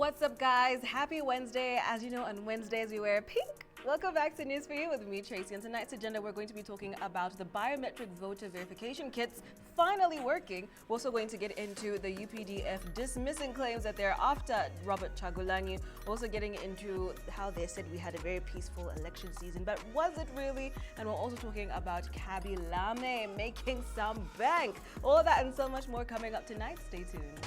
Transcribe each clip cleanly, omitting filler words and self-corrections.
What's up, guys? Happy Wednesday. As you know, on Wednesdays we wear pink. Welcome back to News For You with me, Tracy. On tonight's agenda, we're going to be talking about the Biometric Voter Verification Kits finally working. We're also going to get into the UPDF dismissing claims that they're after Robert Kyagulanyi. We're also getting into how they said we had a very peaceful election season, but was it really? And we're also talking about Khaby making some bank. All that and so much more coming up tonight. Stay tuned.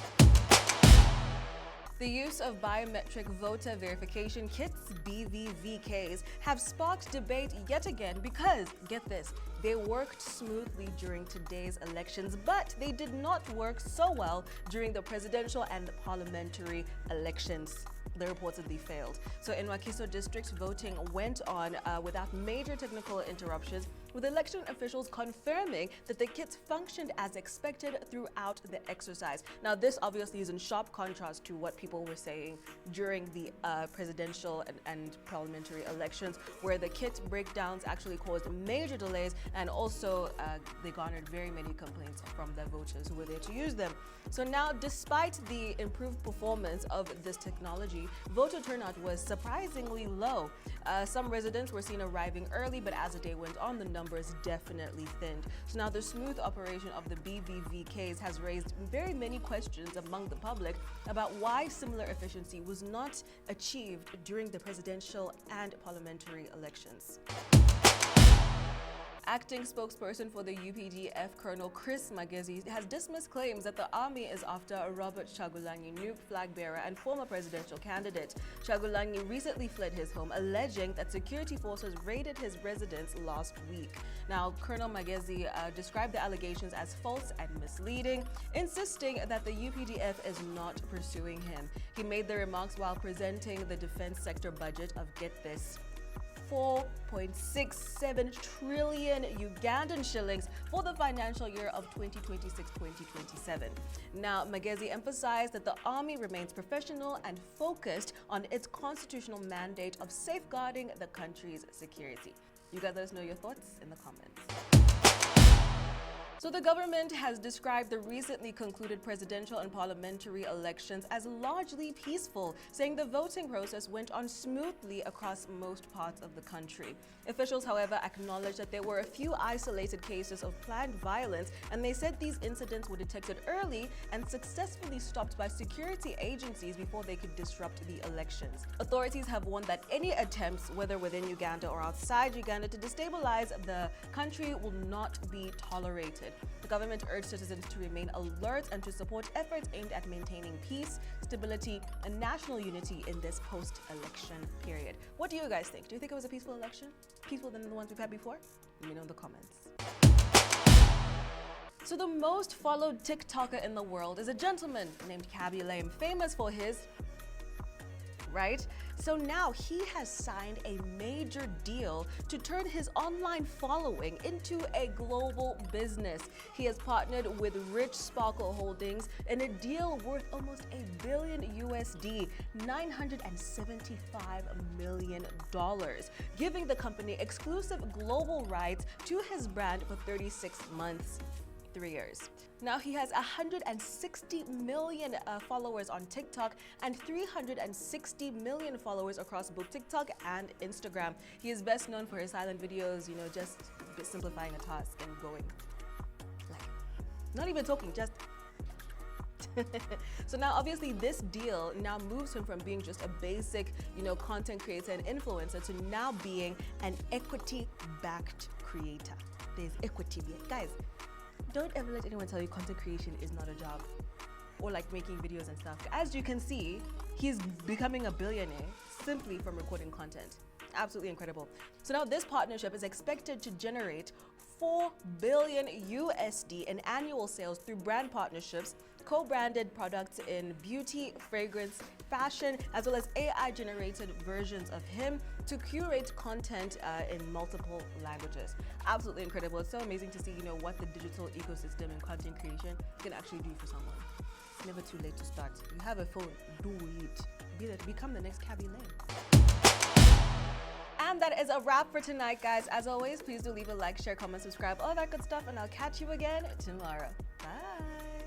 The use of biometric voter verification kits, BVVKs, have sparked debate yet again because, get this, they worked smoothly during today's elections, but they did not work so well during the presidential and parliamentary elections. They reportedly failed. So in Wakiso District, voting went on without major technical interruptions, with election officials confirming that the kits functioned as expected throughout the exercise. Now, this obviously is in sharp contrast to what people were saying during the presidential and parliamentary elections, where the kit breakdowns actually caused major delays, and also they garnered very many complaints from the voters who were there to use them. So now, despite the improved performance of this technology, voter turnout was surprisingly low. Some residents were seen arriving early, but as the day went on, the numbers definitely thinned. So now the smooth operation of the BVVKs has raised very many questions among the public about why similar efficiency was not achieved during the presidential and parliamentary elections. Acting spokesperson for the UPDF, Colonel Magezi, has dismissed claims that the army is after Robert Kyagulanyi, new flag bearer and former presidential candidate. Kyagulanyi recently fled his home, alleging that security forces raided his residence last week. Now, Colonel Magezi described the allegations as false and misleading, insisting that the UPDF is not pursuing him. He made the remarks while presenting the defense sector budget of, get this, 4.67 trillion Ugandan shillings for the financial year of 2026-2027. Now, Magezi emphasized that the army remains professional and focused on its constitutional mandate of safeguarding the country's security. You guys let us know your thoughts in the comments. So the government has described the recently concluded presidential and parliamentary elections as largely peaceful, saying the voting process went on smoothly across most parts of the country. Officials, however, acknowledged that there were a few isolated cases of planned violence, and they said these incidents were detected early and successfully stopped by security agencies before they could disrupt the elections. Authorities have warned that any attempts, whether within Uganda or outside Uganda, to destabilize the country will not be tolerated. The government urged citizens to remain alert and to support efforts aimed at maintaining peace, stability, and national unity in this post-election period. What do you guys think? Do you think it was a peaceful election? Peaceful than the ones we've had before? Let me know in the comments. So the most followed TikToker in the world is a gentleman named Khaby, famous for his right? So now he has signed a major deal to turn his online following into a global business. He has partnered with Rich Sparkle Holdings in a deal worth almost $1 billion USD, $975 million, giving the company exclusive global rights to his brand for 36 months. 3 years. Now he has 160 million followers on TikTok and 360 million followers across both TikTok and Instagram. He is best known for his silent videos, just simplifying a task and going like, not even talking, just So now obviously this deal now moves him from being just a basic, content creator and influencer to now being an equity-backed creator. There's equity here. Guys, don't ever let anyone tell you content creation is not a job or like making videos and stuff. As you can see, he's becoming a billionaire simply from recording content. Absolutely incredible. So now this partnership is expected to generate $4 billion USD in annual sales through brand partnerships, co-branded products in beauty, fragrance, fashion, as well as AI-generated versions of him to curate content in multiple languages. Absolutely incredible. It's so amazing to see, what the digital ecosystem and content creation can actually do for someone. It's never too late to start. You have a phone, do it. Become the next Khaby. And that is a wrap for tonight, guys. As always, please do leave a like, share, comment, subscribe, all that good stuff, and I'll catch you again tomorrow. Bye.